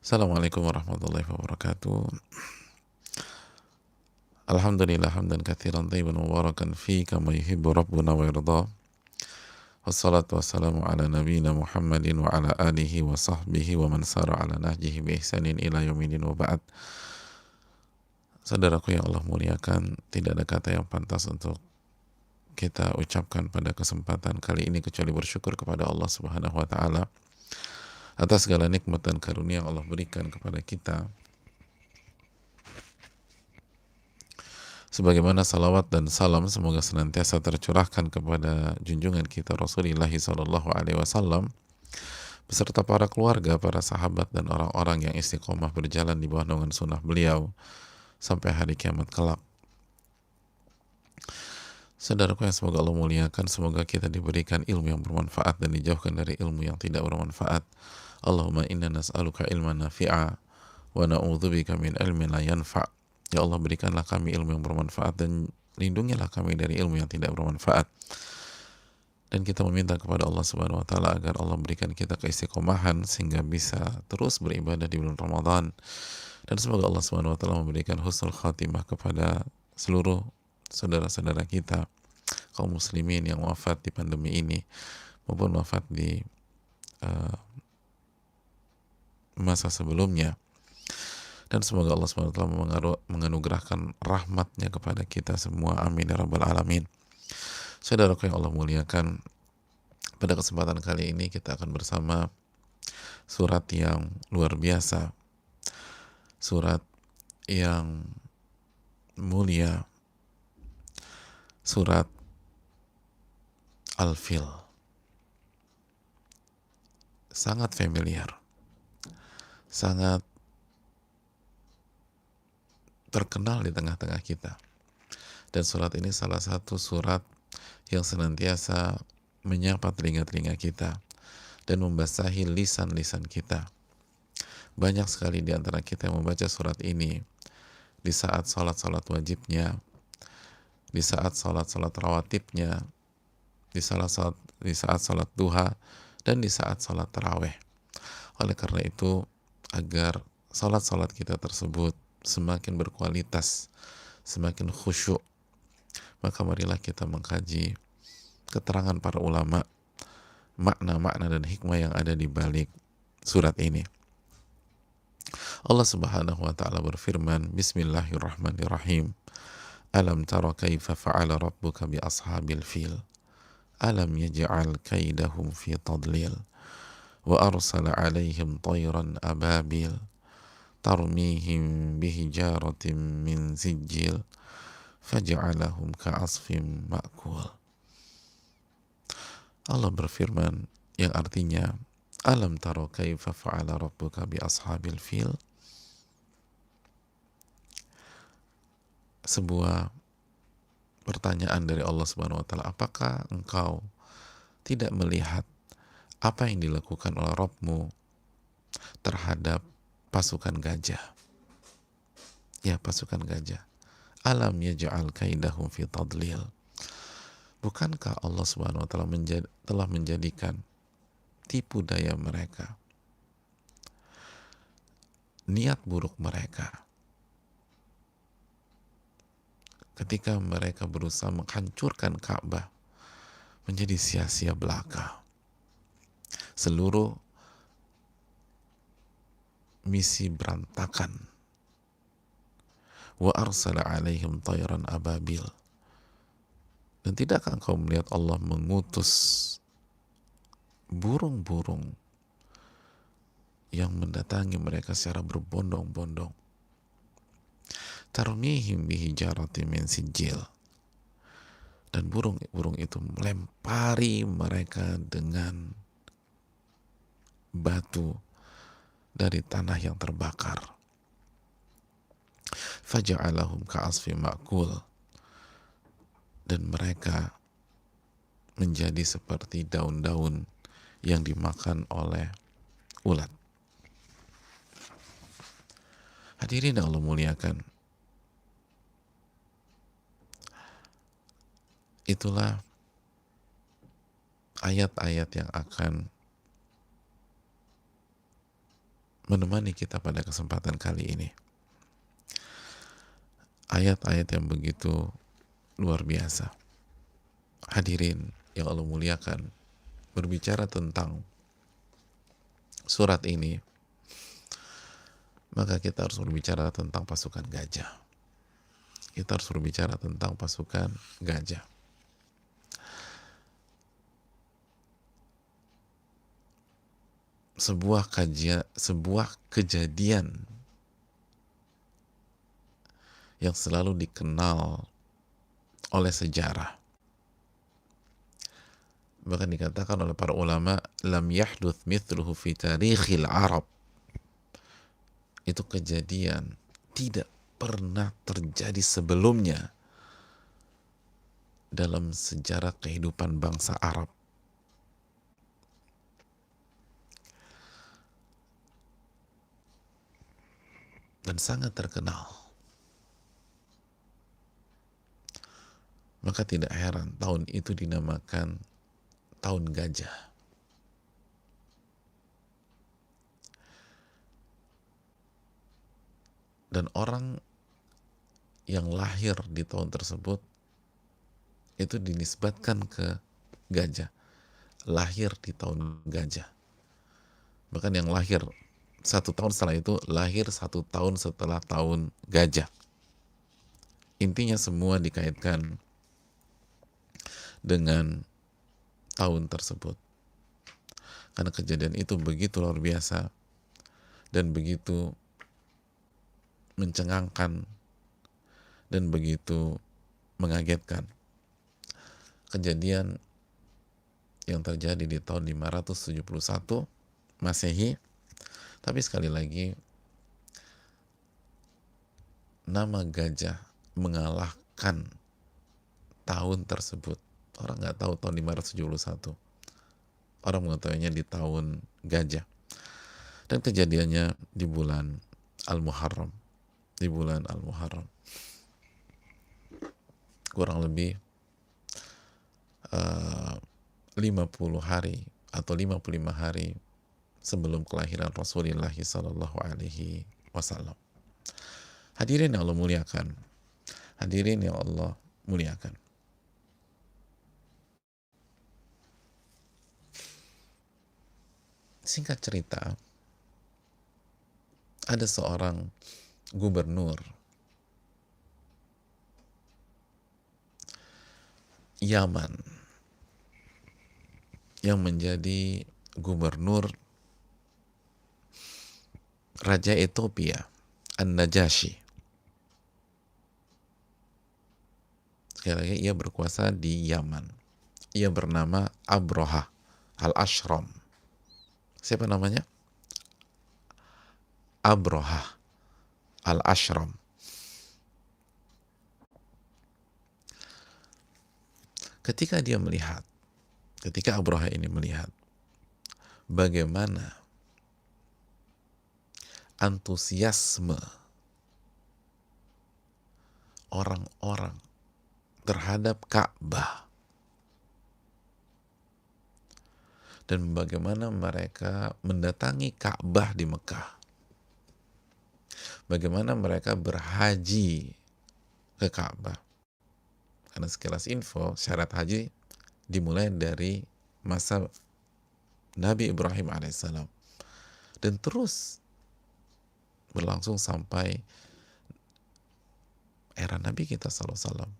Assalamualaikum warahmatullahi wabarakatuh. Alhamdulillah hamdan katsiran thayyiban mubarakan fi kama yuhibbu rabbuna wa yarda. Wassalatu wassalamu ala nabiyyina Muhammadin wa ala alihi wa sahbihi wa man sara ala nahjihi bi ihsanin ila yaumil wa ba'd. Saudaraku yang Allah muliakan, tidak ada kata yang pantas untuk kita ucapkan pada kesempatan kali ini kecuali bersyukur kepada Allah Subhanahu wa taala atas segala nikmat dan karunia yang Allah berikan kepada kita. Sebagaimana salawat dan salam semoga senantiasa tercurahkan kepada junjungan kita Rasulullah Sallallahu Alaihi Wasallam beserta para keluarga, para sahabat dan orang-orang yang istiqomah berjalan di bawah naungan sunnah beliau sampai hari kiamat kelak. Saudaraku yang semoga Allah muliakan, semoga kita diberikan ilmu yang bermanfaat dan dijauhkan dari ilmu yang tidak bermanfaat. Allahumma inna nas'aluka ilman nafi'a wa na'udzubika min ilmin la yanfa'. Ya Allah, berikanlah kami ilmu yang bermanfaat dan lindungilah kami dari ilmu yang tidak bermanfaat. Dan kita meminta kepada Allah Subhanahu wa taala agar Allah berikan kita keistiqomahan sehingga bisa terus beribadah di bulan Ramadan. Dan semoga Allah Subhanahu wa taala memberikan husnul khatimah kepada seluruh saudara-saudara kita kaum muslimin yang wafat di pandemi ini maupun wafat di masa sebelumnya. Dan semoga Allah SWT menganugerahkan rahmatnya kepada kita semua. Amin ya rabbal alamin. Saudaraku yang Allah muliakan, pada kesempatan kali ini kita akan bersama surat yang luar biasa, surat yang mulia, surat Al-Fil. Sangat familiar, sangat terkenal di tengah-tengah kita. Dan surat ini salah satu surat yang senantiasa menyapa telinga-telinga kita dan membasahi lisan-lisan kita. Banyak sekali di antara kita yang membaca surat ini di saat salat-salat wajibnya, di saat salat-salat rawatibnya, di saat salat duha, dan di saat salat taraweh. Oleh karena itu, agar salat-salat kita tersebut semakin berkualitas, semakin khusyuk, maka marilah kita mengkaji keterangan para ulama, makna-makna dan hikmah yang ada di balik surat ini. Allah Subhanahu wa taala berfirman, Bismillahirrahmanirrahim. Alam tara kaifa fa'ala rabbuka bi ashabil fil. Alam yaj'al kaidahum fi tadlil. Wa arsala 'alaihim tayran ababil. Tarmihim bihijaratin min sijil faj'alahum ka'asfim ma'kul. Allah berfirman yang artinya, alam taro kaifa fa'ala rabbuka bi ashabil fil. Sebuah pertanyaan dari Allah Subhanahu wa taala, apakah engkau tidak melihat apa yang dilakukan oleh Rabbmu terhadap pasukan gajah? Ya, pasukan gajah. Alam yaj'al kaidahum fi tadlil. Bukankah Allah Subhanahu wa taala telah menjadikan tipu daya mereka, niat buruk mereka ketika mereka berusaha menghancurkan Ka'bah menjadi sia-sia belaka. Seluruh misi berantakan. Wa arsala 'alaihim tayran ababil. Dan tidakkah engkau melihat Allah mengutus burung-burung yang mendatangi mereka secara berbondong-bondong. Tarmihim bihijaratin min sijil. Dan burung-burung itu melempari mereka dengan batu dari tanah yang terbakar. Faja'alahum ka'asfim ma'kul. Dan mereka menjadi seperti daun-daun yang dimakan oleh ulat. Hadirin Allah muliakan, itulah ayat-ayat yang akan menemani kita pada kesempatan kali ini. Ayat-ayat yang begitu luar biasa. Hadirin yang Allah muliakan, berbicara tentang surat ini, maka kita harus berbicara tentang pasukan gajah. Kita harus berbicara tentang pasukan gajah. Sebuah kejadian yang selalu dikenal oleh sejarah. Bahkan dikatakan oleh para ulama, lam yahduth mithluhu fi tarikhil Arab. Itu kejadian tidak pernah terjadi sebelumnya dalam sejarah kehidupan bangsa Arab. Dan sangat terkenal. Maka tidak heran tahun itu dinamakan tahun gajah. Dan orang yang lahir di tahun tersebut itu dinisbatkan ke gajah. Lahir di tahun gajah. Bahkan yang lahir 1 tahun setelah itu, lahir 1 tahun setelah tahun gajah. Intinya semua dikaitkan dengan tahun tersebut. Karena kejadian itu begitu luar biasa dan begitu mencengangkan dan begitu mengagetkan. Kejadian yang terjadi di tahun 571 Masehi. Tapi sekali lagi, nama gajah mengalahkan tahun tersebut. Orang nggak tahu tahun 571. Orang mengetahuinya di tahun gajah. Dan kejadiannya di bulan Al-Muharram. Di bulan Al-Muharram. Kurang lebih 50 hari atau 55 hari sebelum kelahiran Rasulullah Sallallahu Alaihi Wasallam. Hadirin yang Allah muliakan, hadirin yang Allah muliakan. Singkat cerita, ada seorang gubernur Yaman yang menjadi gubernur Raja Ethiopia, An-Najashi. Sekali lagi, ia berkuasa di Yaman. Ia bernama Abroha Al-Ashram. Siapa namanya? Abroha Al-Ashram. Ketika Abroha ini melihat bagaimana antusiasme orang-orang terhadap Ka'bah dan bagaimana mereka mendatangi Ka'bah di Mekah, bagaimana mereka berhaji ke Ka'bah. Karena sekilas info, syarat haji dimulai dari masa Nabi Ibrahim alaihissalam dan terus berlangsung sampai era Nabi kita SAW.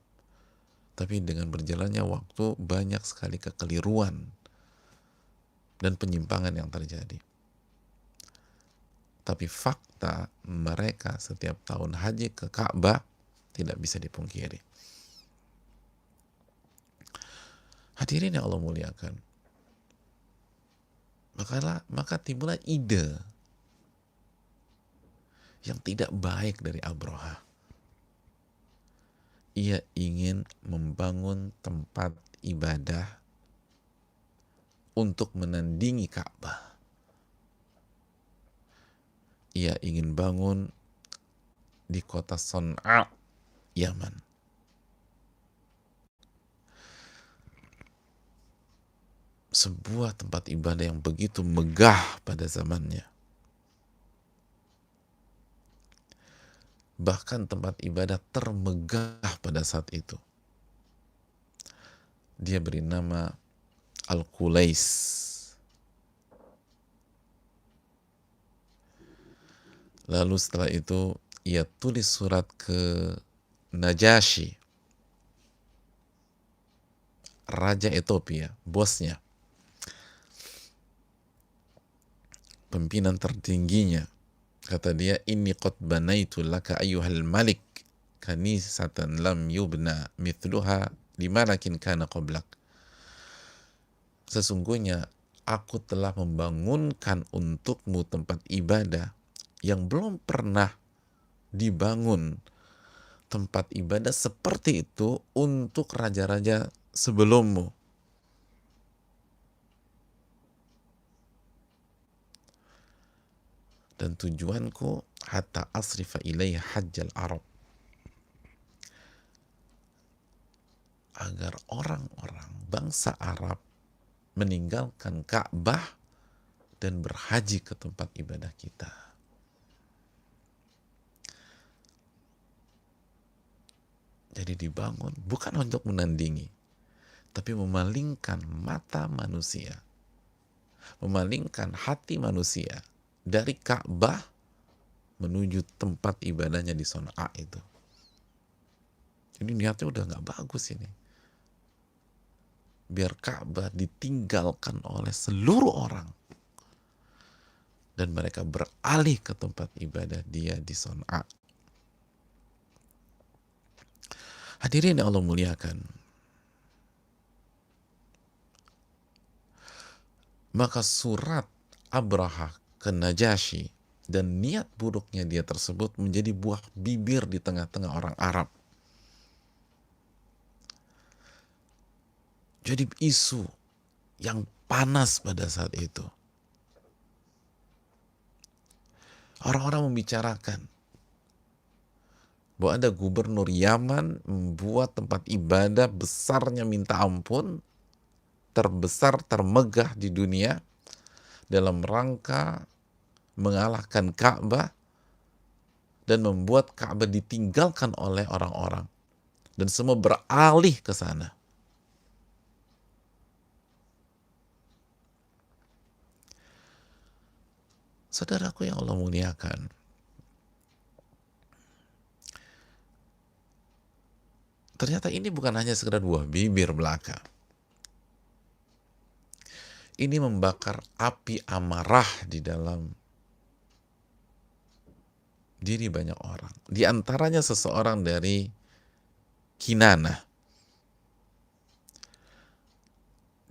Tapi dengan berjalannya waktu, banyak sekali kekeliruan dan penyimpangan yang terjadi. Tapi fakta mereka setiap tahun haji ke Ka'bah tidak bisa dipungkiri. Hadirin yang Allah muliakan, maka timbullah ide yang tidak baik dari Abroha. Ia ingin membangun tempat ibadah untuk menandingi Ka'bah. Ia ingin bangun di kota Son'a, Yaman. Sebuah tempat ibadah yang begitu megah pada zamannya. bahkan tempat ibadah termegah pada saat itu. Dia beri nama Al-Qulais. Lalu setelah itu ia tulis surat ke Najasyi, Raja Ethiopia, bosnya, pimpinan tertingginya. Kata dia, inni qad banaitu laka ayyuhal malik kanisatan lam yubna mithluha limalakin kana qablak. Sesungguhnya aku telah membangunkan untukmu tempat ibadah yang belum pernah dibangun tempat ibadah seperti itu untuk raja-raja sebelummu. Dan tujuanku hatta asrifa ilaiha hajjal Arab, agar orang-orang bangsa Arab meninggalkan Ka'bah dan berhaji ke tempat ibadah kita. Jadi dibangun bukan untuk menandingi, tapi memalingkan mata manusia, memalingkan hati manusia dari Ka'bah menuju tempat ibadahnya di Son'a itu. Jadi niatnya udah nggak bagus ini. Biar Ka'bah ditinggalkan oleh seluruh orang dan mereka beralih ke tempat ibadah dia di Son'a. Hadirin yang Allah muliakan, maka surat Abraha ke Najasyi dan niat buruknya dia tersebut menjadi buah bibir di tengah-tengah orang Arab. Jadi isu yang panas pada saat itu. Orang-orang membicarakan bahwa ada gubernur Yaman membuat tempat ibadah besarnya minta ampun, terbesar, termegah di dunia, dalam rangka mengalahkan Ka'bah dan membuat Ka'bah ditinggalkan oleh orang-orang. Dan semua beralih ke sana. Saudaraku yang Allah muliakan, ternyata ini bukan hanya sekedar buah bibir belaka. Ini membakar api amarah di dalam diri banyak orang. Di antaranya seseorang dari Kinanah.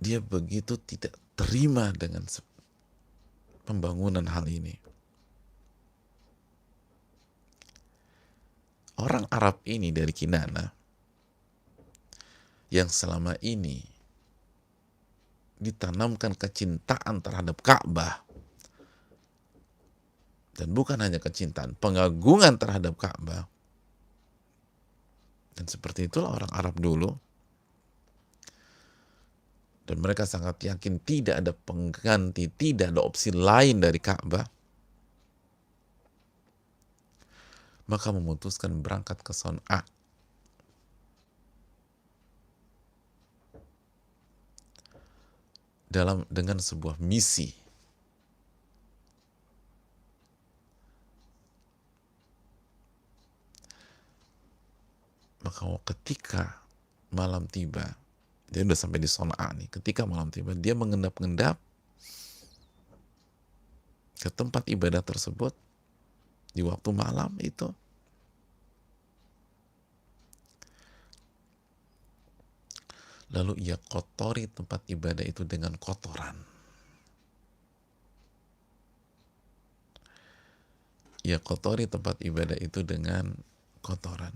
Dia begitu tidak terima dengan pembangunan hal ini. Orang Arab ini dari Kinanah yang selama ini ditanamkan kecintaan terhadap Ka'bah, dan bukan hanya kecintaan, pengagungan terhadap Ka'bah. Dan seperti itulah orang Arab dulu. Dan mereka sangat yakin tidak ada pengganti, tidak ada opsi lain dari Ka'bah. Maka memutuskan berangkat ke Son'a. Dengan sebuah misi. Maka ketika malam tiba, dia udah sampai di Son'a nih. Ketika malam tiba, dia mengendap-endap ke tempat ibadah tersebut di waktu malam itu. Lalu ia kotori tempat ibadah itu dengan kotoran. Ia kotori tempat ibadah itu dengan kotoran.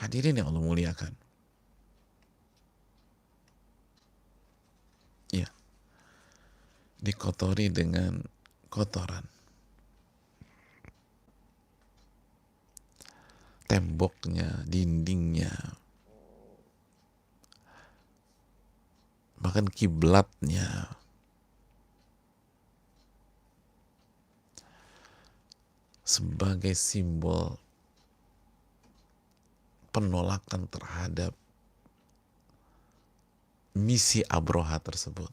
Hadirin yang Allah muliakan. Ya, dikotori dengan kotoran. Temboknya, dindingnya, bahkan kiblatnya, sebagai simbol penolakan terhadap misi Abroha tersebut.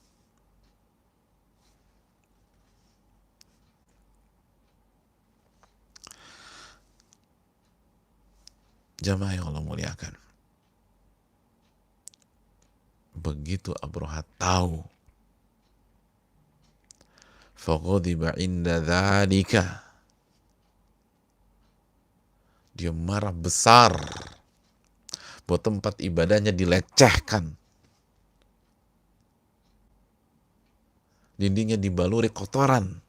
Jamaah yang Allah muliakan, begitu Abroha tahu, faghadiba inda dzalika, dia marah besar bahwa tempat ibadahnya dilecehkan, dindingnya dibaluri kotoran,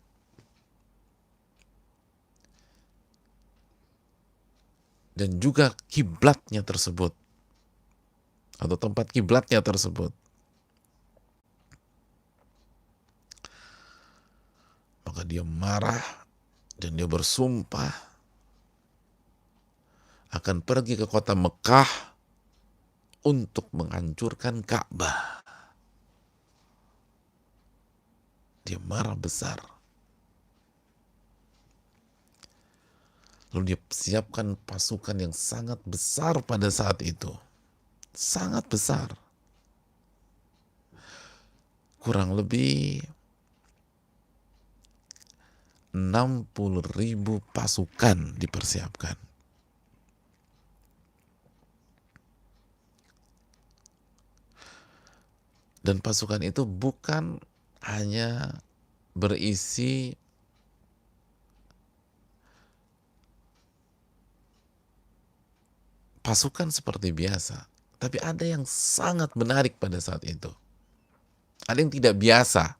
dan juga kiblatnya tersebut atau tempat kiblatnya tersebut. Maka dia marah dan dia bersumpah akan pergi ke kota Mekah untuk menghancurkan Ka'bah. Dia marah besar. Lalu dia siapkan pasukan yang sangat besar pada saat itu. Sangat besar. Kurang lebih 60.000 pasukan dipersiapkan. Dan pasukan itu bukan hanya berisi pasukan seperti biasa, tapi ada yang sangat menarik pada saat itu. Ada yang tidak biasa.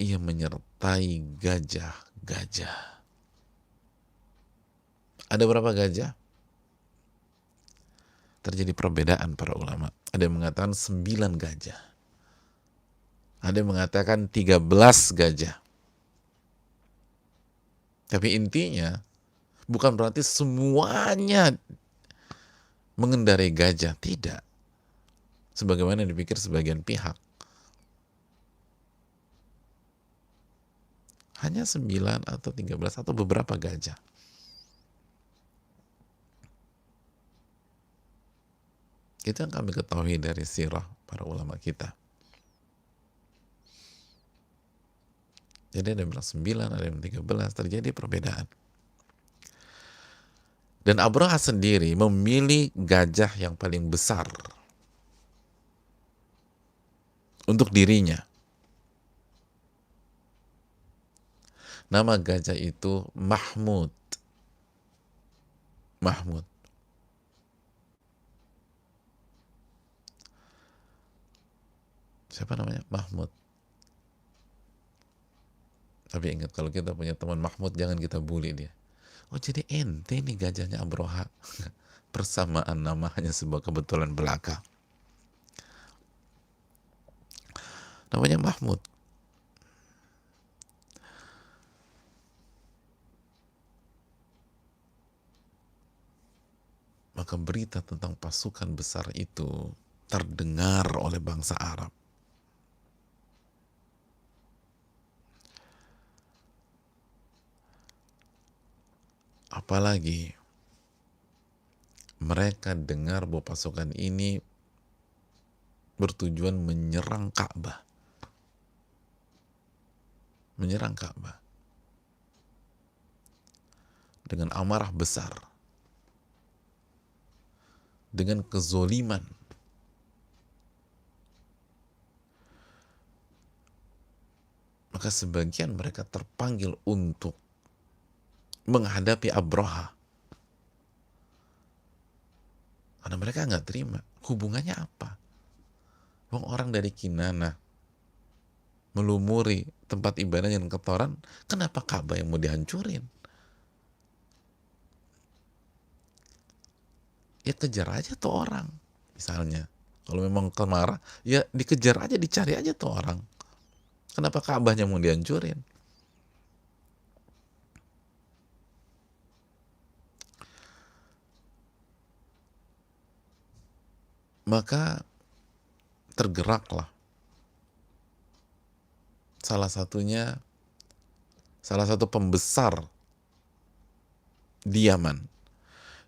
Ia menyertai gajah-gajah. Ada berapa gajah? Terjadi perbedaan para ulama. Ada yang mengatakan 9 gajah. Ada yang mengatakan 13 gajah. Tapi intinya bukan berarti semuanya mengendarai gajah. Tidak. Sebagaimana dipikir sebagian pihak. Hanya 9 atau 13 atau beberapa gajah. Itu yang kami ketahui dari sirah para ulama kita. Jadi ada yang bilang 9, ada yang 13, terjadi perbedaan. Dan Abraha sendiri memilih gajah yang paling besar untuk dirinya. Nama gajah itu Mahmud. Mahmud. Siapa namanya? Mahmud. Tapi ingat, kalau kita punya teman Mahmud, jangan kita bully dia. Oh, jadi ente nih gajahnya Abroha. Persamaan nama hanya sebuah kebetulan belaka. Namanya Mahmud. Maka berita tentang pasukan besar itu terdengar oleh bangsa Arab. Apalagi mereka dengar bahwa pasukan ini bertujuan menyerang Ka'bah. Menyerang Ka'bah. Dengan amarah besar. Dengan kezoliman. Maka sebagian mereka terpanggil untuk menghadapi Abroha. Karena mereka nggak terima. Hubungannya apa? Wong orang dari Kinana melumuri tempat ibadah yang kotoran, kenapa Ka'bah yang mau dihancurin? Ya kejar aja tuh orang. Misalnya, kalau memang kemarah, ya dikejar aja, dicari aja tuh orang. Kenapa Ka'bahnya mau dihancurin? Maka tergeraklah salah satu pembesar di Yaman,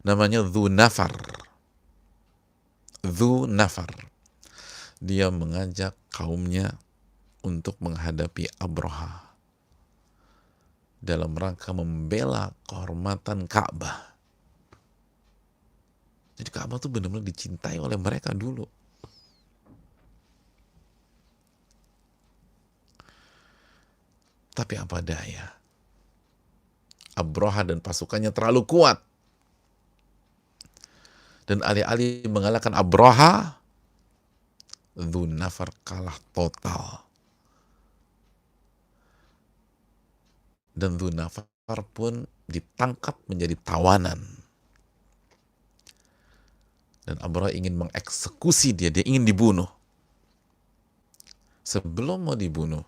namanya Dhu Nafar. Dhu Nafar. Dia mengajak kaumnya untuk menghadapi Abraha dalam rangka membela kehormatan Ka'bah. Jadi Ka'bah tuh benar-benar dicintai oleh mereka dulu. Tapi apa daya, Abraha dan pasukannya terlalu kuat. Dan alih-alih mengalahkan Abraha, Dhu Nafar kalah total. Dan Dhu Nafar pun ditangkap menjadi tawanan. Dan Abraha ingin mengeksekusi dia ingin dibunuh. Sebelum mau dibunuh,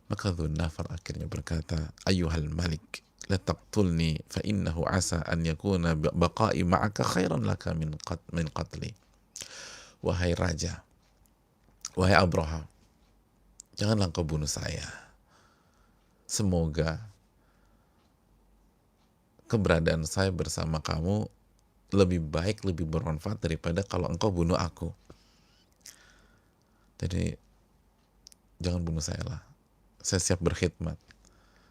maka Dhu Nafar akhirnya berkata, Ayyuhal Malik, la taqtulni fa innahu asa an yakuna baqa'i ma'aka khairan laka min qatli. Wahai raja, wahai Abraha, janganlah kau bunuh saya. Semoga keberadaan saya bersama kamu lebih baik, lebih bermanfaat daripada kalau engkau bunuh aku. Jadi jangan bunuh saya lah. Saya siap berkhidmat,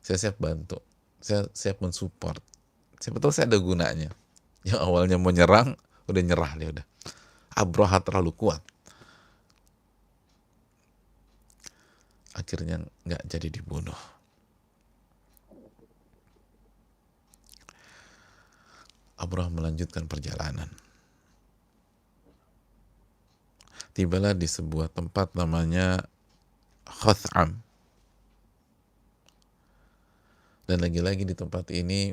saya siap bantu, saya siap mensupport. Siapa tahu saya ada gunanya. Yang awalnya mau nyerang, udah nyerah dia udah. Abraha terlalu kuat. Akhirnya nggak jadi dibunuh. Abraha melanjutkan perjalanan. Tibalah di sebuah tempat namanya Khuth'am. Dan lagi-lagi di tempat ini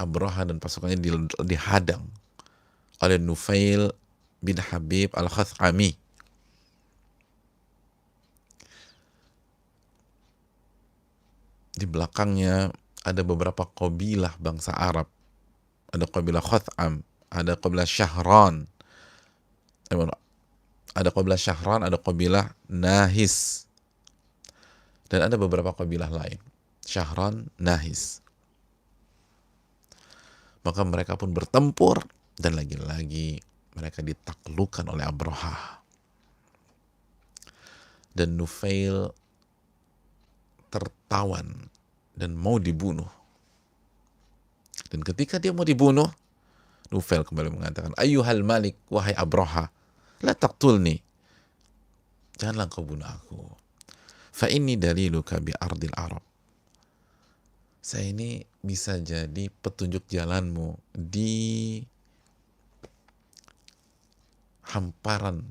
Abraha dan pasukannya dihadang oleh Nufail bin Habib al-Khuth'ami. Di belakangnya ada beberapa kabilah bangsa Arab. Ada kabilah Khuth'am, ada kabilah Syahran, ada kabilah Nahis, dan ada beberapa kabilah lain, Syahran, Nahis. Maka mereka pun bertempur, dan lagi-lagi mereka ditaklukkan oleh Abraha. Dan Nufail tertawan dan mau dibunuh. Dan ketika dia mau dibunuh, Nufail kembali mengatakan, Ayyuhal Malik, wahai Abraha, la taqtulni, janganlah kau bunuh aku. Fa inni daliluka bi ardil Arab. Saya ini bisa jadi petunjuk jalanmu di hamparan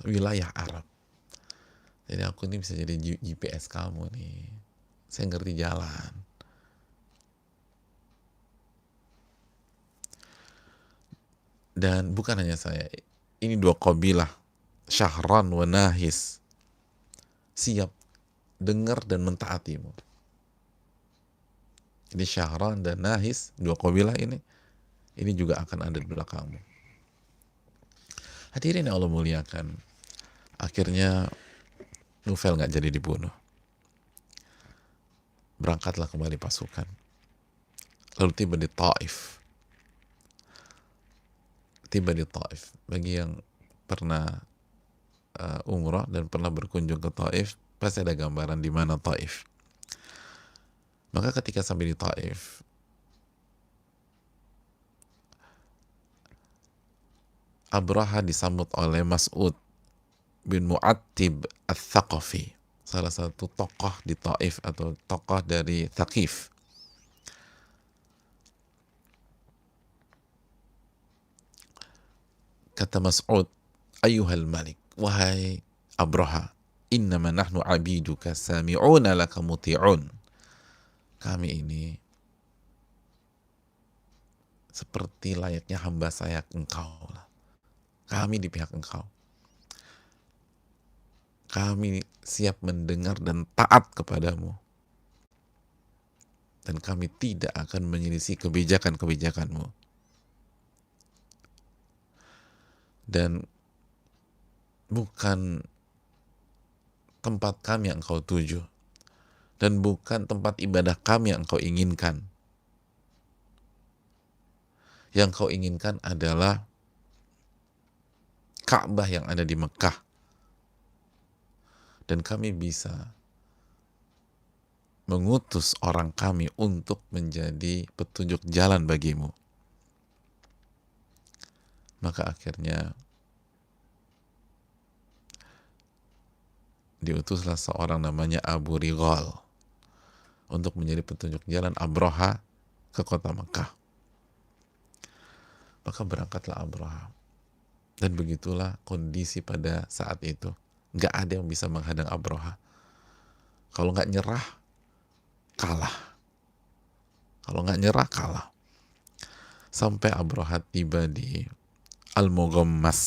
wilayah Arab. Jadi aku ini bisa jadi GPS kamu nih. Saya ngerti jalan. Dan bukan hanya saya, ini dua kabilah, Syahran wa Nahis, siap dengar dan mentaatimu. Jadi Syahran dan Nahis, dua kabilah ini juga akan ada di belakangmu. Hadirin yang Allah muliakan, akhirnya Nufail nggak jadi dibunuh. Berangkatlah kembali pasukan. Lalu tiba di Taif. Bagi yang pernah umrah dan pernah berkunjung ke Taif, pasti ada gambaran di mana Taif. Maka ketika sampai di Taif, Abraha disambut oleh Mas'ud bin Mu'attib Ats-Tsaqafi, salah satu tokoh di Taif atau tokoh dari Thaqif. Kata Mas'ud, Ayyuhal Malik, wahai Abraha, innama nahnu abiduka sami'una laka muti'un. Kami ini seperti layaknya hamba saya engkau. Kami di pihak engkau. Kami siap mendengar dan taat kepadamu. Dan kami tidak akan menyelisih kebijakan-kebijakanmu. Dan bukan tempat kami yang engkau tuju, dan bukan tempat ibadah kami yang engkau inginkan. Yang kau inginkan adalah Ka'bah yang ada di Mekah, dan kami bisa mengutus orang kami untuk menjadi petunjuk jalan bagimu. Maka akhirnya diutuslah seorang namanya Abu Righal untuk menjadi petunjuk jalan Abraha ke kota Mekah. Maka berangkatlah Abraha, dan begitulah kondisi pada saat itu. Gak ada yang bisa menghadang Abraha. Kalau gak nyerah, kalah. Kalau gak nyerah, kalah. Sampai Abraha tiba di Al-Mughammas.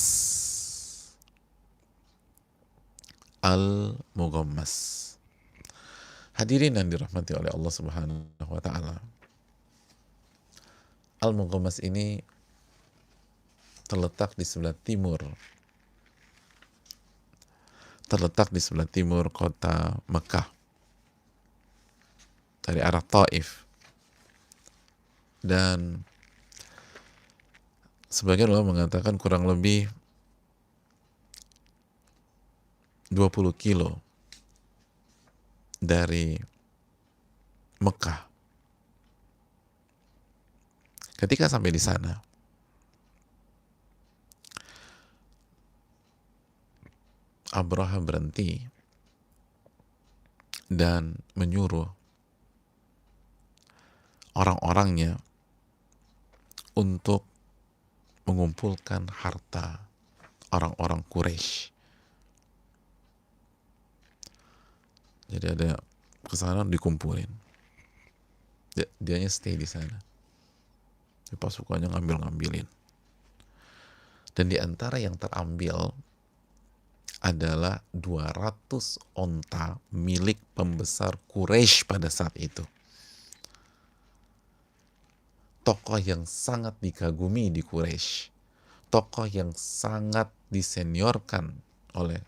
Al-Mughammas. Hadirin yang dirahmati oleh Allah Subhanahu wa taala. Al-Mughammas ini terletak di sebelah timur kota Mekah dari arah Taif, dan sebagian ulama mengatakan kurang lebih 20 kilo dari Mekah. Ketika sampai di sana, Abraha berhenti dan menyuruh orang-orangnya untuk mengumpulkan harta orang-orang Quraisy. Jadi ada kesana dikumpulin. Dianya stay di sana. Pasukannya ngambil-ngambilin. Dan di antara yang terambil adalah 200 onta milik pembesar Quraisy pada saat itu. Tokoh yang sangat dikagumi di Quraisy. Tokoh yang sangat diseniorkan oleh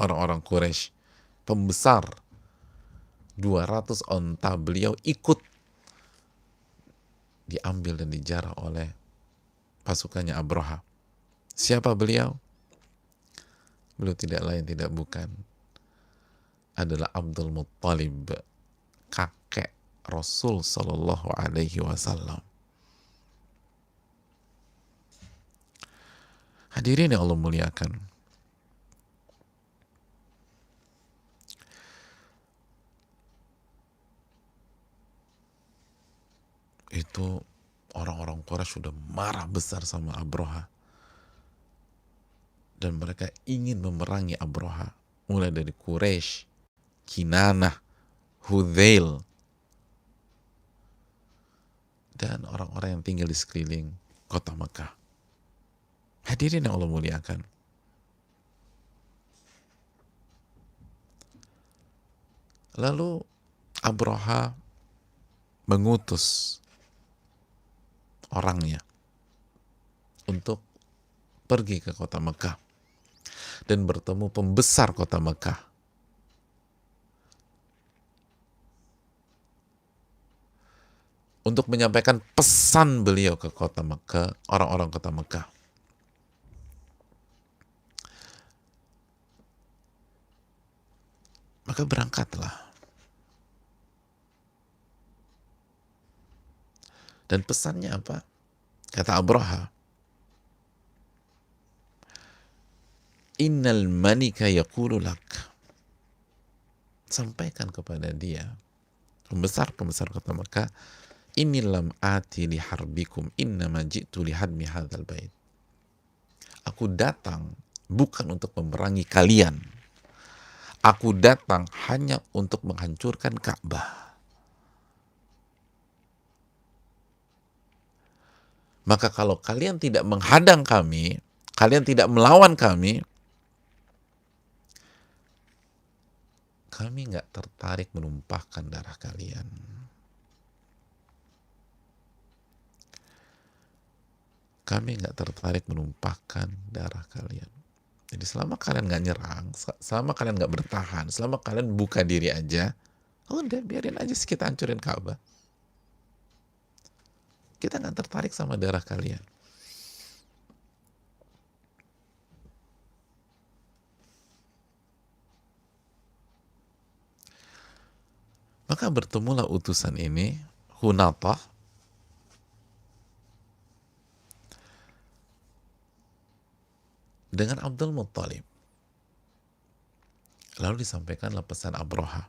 orang-orang Quraisy. Pembesar. 200 onta beliau ikut diambil dan dijarah oleh pasukannya Abraha. Siapa beliau? Beliau tidak lain tidak bukan adalah Abdul Muttalib, kakek Rasul Sallallahu Alaihi Wasallam. Hadirin yang Allah muliakan, itu orang-orang Quraisy sudah marah besar sama Abraha, dan mereka ingin memerangi Abraha, mulai dari Quraisy, Kinanah, Hudzail, dan orang-orang yang tinggal di sekeliling kota Mekah. Hadirin yang Allah muliakan, lalu Abraha mengutus orangnya untuk pergi ke kota Mekah dan bertemu pembesar kota Mekah. Untuk menyampaikan pesan beliau ke kota Mekah, orang-orang kota Mekah. Maka berangkatlah. Dan pesannya apa? Kata Abraha, Innal manika yaqulu lak. Sampaikan kepada dia, pembesar kota Mekah, Inni lam ati li harbikum, innama ji'tu li hadmi hadzal bait. Aku datang bukan untuk memerangi kalian. Aku datang hanya untuk menghancurkan Ka'bah. Maka kalau kalian tidak menghadang kami, kalian tidak melawan kami nggak tertarik menumpahkan darah kalian. Kami nggak tertarik menumpahkan darah kalian. Jadi selama kalian nggak nyerang, selama kalian nggak bertahan, selama kalian buka diri aja, udah biarin aja sih kita hancurin Ka'bah. Kita nggak tertarik sama darah kalian. Maka bertemulah utusan ini, Hunatah, dengan Abdul Muttalib. Lalu disampaikanlah pesan Abroha.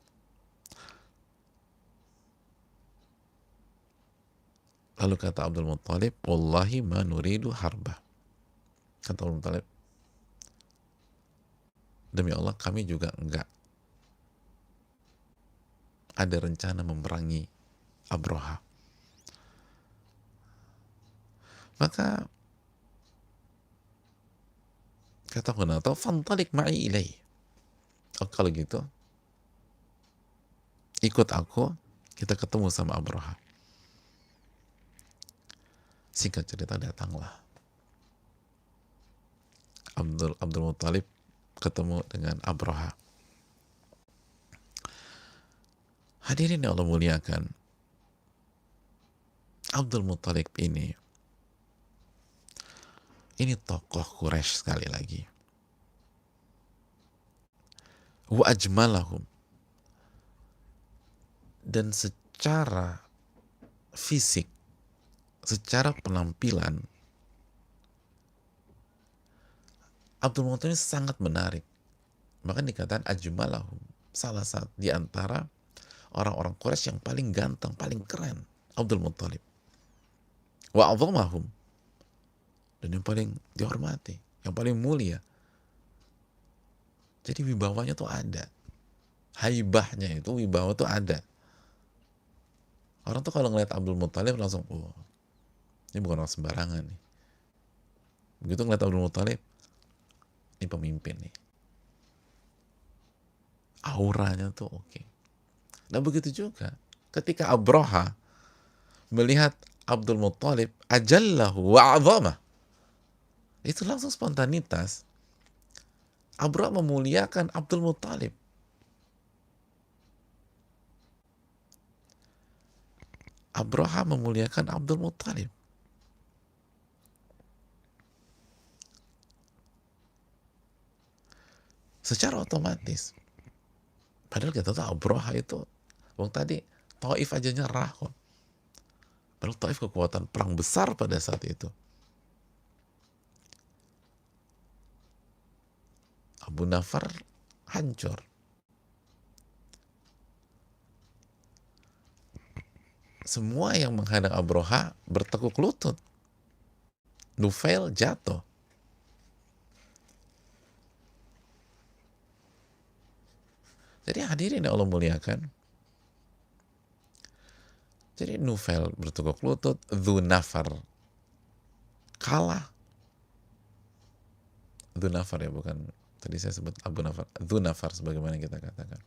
Lalu kata Abdul Muttalib, Wallahi ma nuridu harbah. Kata Abdul Muttalib, demi Allah kami juga enggak ada rencana memerangi Abroha. Maka kata Hunatah, fantalik ma'i ilai. Oh, kalau gitu, ikut aku, kita ketemu sama Abroha. Singkat cerita, datanglah Abdul Muttalib ketemu dengan Abroha. Hadirin yang Allah muliakan, Abdul Muttalib ini tokoh Quraisy sekali lagi. Wa ajmalahum, dan secara fisik, secara penampilan, Abdul Muttalib sangat menarik. Maka dikatakan ajmalahum, salah satu di antara orang-orang Quraisy yang paling ganteng, paling keren, Abdul Muttalib. Wa a'dhamahum, dan yang paling dihormati, yang paling mulia. Jadi wibawanya tuh ada, haibahnya itu, wibawa tuh ada. Orang tuh kalau ngeliat Abdul Muttalib langsung, oh, ini bukan orang sembarangan nih. Begitu ngeliat Abdul Muttalib, ini pemimpin nih. Auranya tuh oke. Nah begitu juga ketika Abroha melihat Abdul Muttalib, ajallahu wa'adhamah, itu langsung spontanitas. Abroha memuliakan Abdul Muttalib. Abroha memuliakan Abdul Muttalib. Secara otomatis. Padahal kita tahu Abroha itu, wong tadi Taif aja nyerah kok. Padahal Taif kekuatan perang besar pada saat itu. Abu Nafar hancur. Semua yang menghadang Abroha bertekuk lutut. Nufail jatuh. Jadi hadirin yang Allah muliakan. Jadi Nufail bertekuk lutut, Dhu Nafar kalah. Dhu Nafar ya, bukan, tadi saya sebut Abu Nafar. Dhu Nafar sebagaimana kita katakan.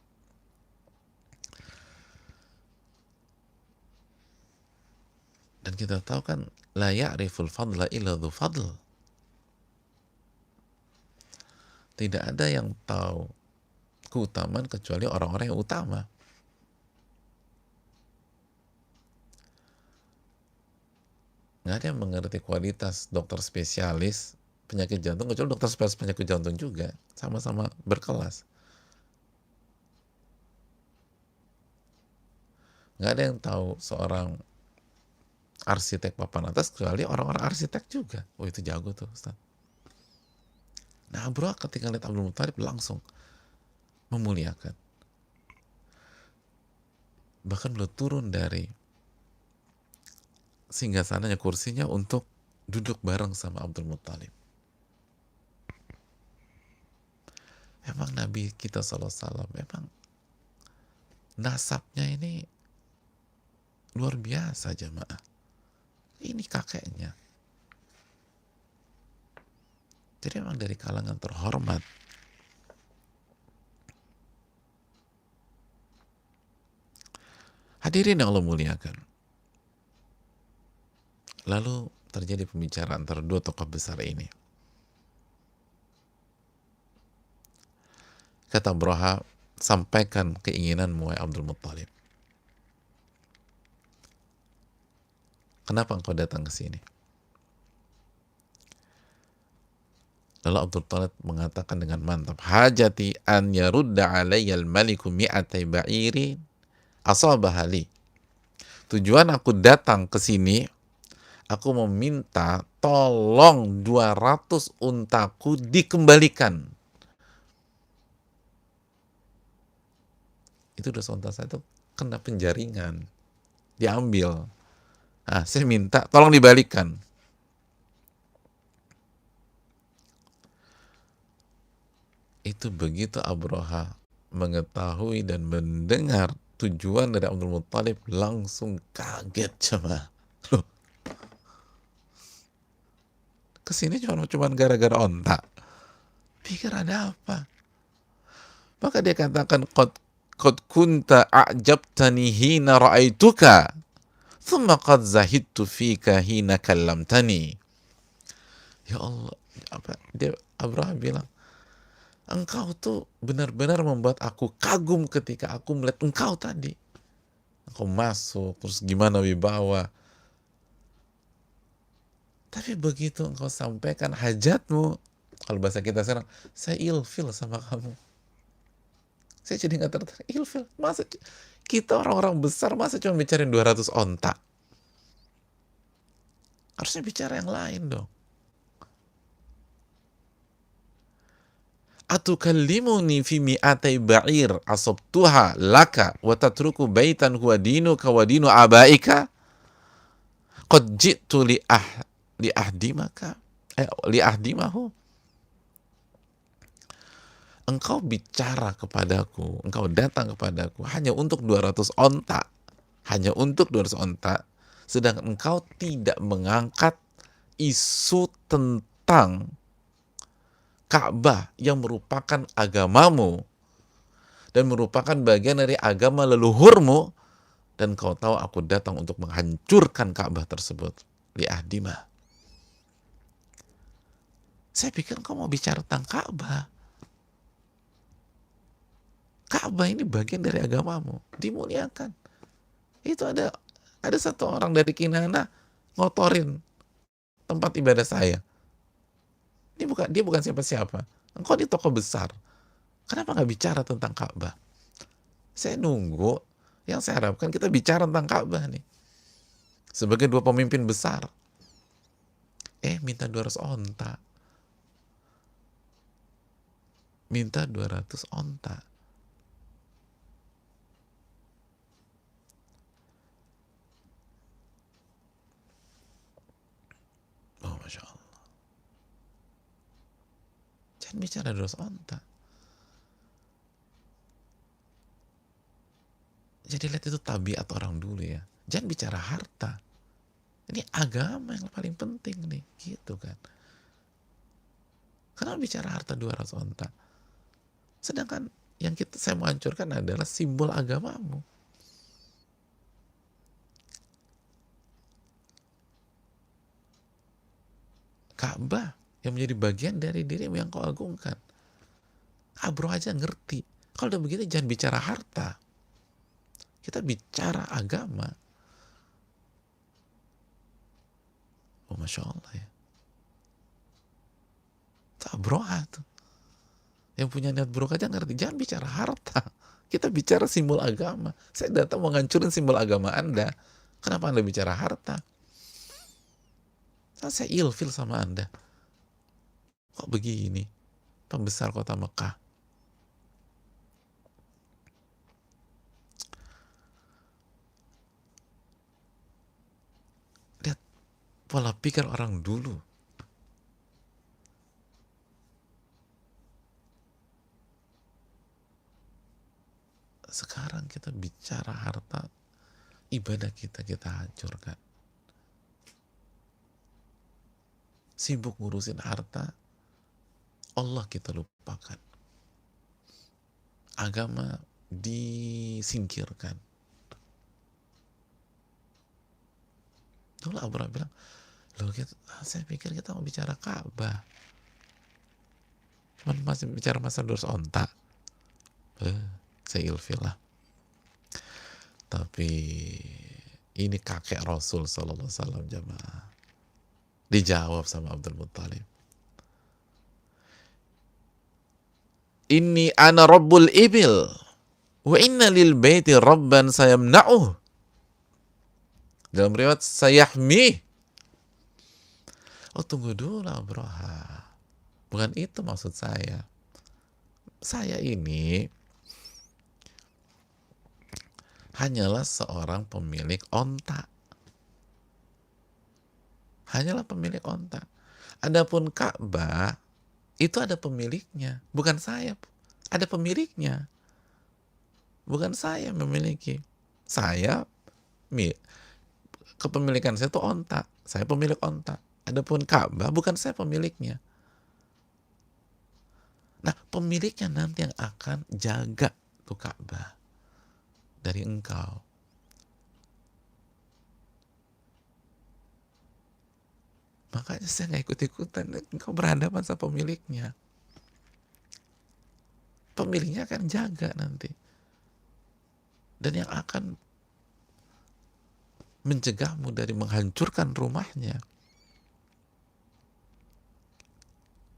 Dan kita tahu kan, la ya'riful fadla illa dhu fadl. Tidak ada yang tahu keutamaan kecuali orang-orang yang utama. Nggak ada yang mengerti kualitas dokter spesialis penyakit jantung kecuali dokter spesialis penyakit jantung juga. Sama-sama berkelas. Nggak ada yang tahu seorang arsitek papan atas kecuali orang-orang arsitek juga. Oh itu jago tuh Ustaz. Nah bro, ketika lihat Abdul Muttalib langsung memuliakan. Bahkan beliau turun dari singgasananya, kursinya, untuk duduk bareng sama Abdul Muttalib. Emang Nabi kita SAW memang nasabnya ini luar biasa jamaah. Ini kakeknya. Jadi memang dari kalangan terhormat. Hadirin yang Allah muliakan. Lalu terjadi pembicaraan antara dua tokoh besar ini. Kata Abraha, sampaikan keinginanmu, wahai Abdul Muttalib. Kenapa engkau datang ke sini? Lalu Abdul Muttalib mengatakan dengan mantap, hajati an yarudda alayyal maliku mi'atai ba'iri asabahali. Tujuan aku datang ke sini, aku meminta tolong 200 untaku dikembalikan. Itu 200 unta saya itu kena penjaringan, diambil. Nah, saya minta tolong dibalikan. Itu begitu Abraha mengetahui dan mendengar tujuan dari Abdul Muttalib, langsung kaget coba. Loh, kesini cuma gara-gara onta. Pikir ada apa? Maka dia katakan, qad kunta a'jabtani hina ra'aituka, thumma qad zahidtu fika hina kallamtani. Ya Allah, Abraham bilang, engkau tuh benar-benar membuat aku kagum ketika aku melihat engkau tadi. Engkau masuk, terus gimana wibawa. Tapi begitu engkau sampaikan hajatmu, kalau bahasa kita sekarang, saya ilfil sama kamu. Saya jadi nggak tertarik. Ilfil. Masa kita orang-orang besar, masa cuma bicarain 200 onta? Harusnya bicara yang lain dong. Atukallimuni fi mi'atai ba'ir asabtuha laka wa tatruku baitan huwa dinuka wa dinu abaika qad ji'tu li ahdimaka li ahdimahu. Engkau bicara kepadaku, engkau datang kepadaku hanya untuk 200 onta, hanya untuk 200 onta, sedangkan engkau tidak mengangkat isu tentang Ka'bah yang merupakan agamamu dan merupakan bagian dari agama leluhurmu, dan kau tahu aku datang untuk menghancurkan Ka'bah tersebut. Li'ahdimah. Saya pikir kau mau bicara tentang Ka'bah. Ka'bah ini bagian dari agamamu, dimuliakan. Itu ada satu orang dari Kinana ngotorin tempat ibadah saya. Dia bukan siapa-siapa. Engkau di toko besar. Kenapa nggak bicara tentang Ka'bah? Saya nunggu, yang saya harapkan kita bicara tentang Ka'bah nih. Sebagai dua pemimpin besar. Minta 200 onta. Minta 200 onta. Oh, Masya Allah. Jangan bicara 200 onta. Jadi lihat itu tabiat orang dulu ya. Jangan bicara harta. Ini agama yang paling penting nih, gitu kan. Kenapa bicara harta 200 onta? Sedangkan yang saya mau hancurkan adalah simbol agamamu. Ka'bah yang menjadi bagian dari dirimu yang kau agungkan. Bro aja ngerti. Kalau udah begini jangan bicara harta. Kita bicara agama. Oh, Masya Allah ya. Broha tuh. Yang punya niat buruk aja ngerti. Jangan bicara harta. Kita bicara simbol agama. Saya datang mau ngancurin simbol agama Anda. Kenapa Anda bicara harta? Saya ilfil sama Anda. Kok begini? Pembesar kota Mekah. Lihat pola pikir orang dulu. Sekarang kita bicara harta, ibadah kita hancurkan. Sibuk ngurusin harta, Allah kita lupakan. Agama disingkirkan. Dulu Abraham bilang, saya pikir kita mau bicara Ka'bah. Cuman masih bicara masa 200 onta. Saya ilfil lah. Tapi ini kakek Rasul sallallahu alaihi wasallam, jamaah. Dijawab sama Abdul Muttalib, "Inni ana rabbul ibil wa inna lil baiti rabban sayamna'uh." Dalam riwayat sayahmi. Oh, tunggu dulu Abroha. Bukan itu maksud saya. Saya ini hanyalah seorang pemilik onta. Hanyalah pemilik onta. Adapun Ka'bah itu ada pemiliknya, bukan saya. Ada pemiliknya. Bukan saya memiliki. Saya kepemilikan saya itu onta. Saya pemilik onta. Adapun Ka'bah bukan saya pemiliknya. Nah, pemiliknya nanti yang akan jaga tuh Ka'bah dari engkau. Makanya saya nggak ikut-ikutan. Engkau berhadapan sama pemiliknya. Pemiliknya akan jaga nanti. Dan yang akan mencegahmu dari menghancurkan rumahnya,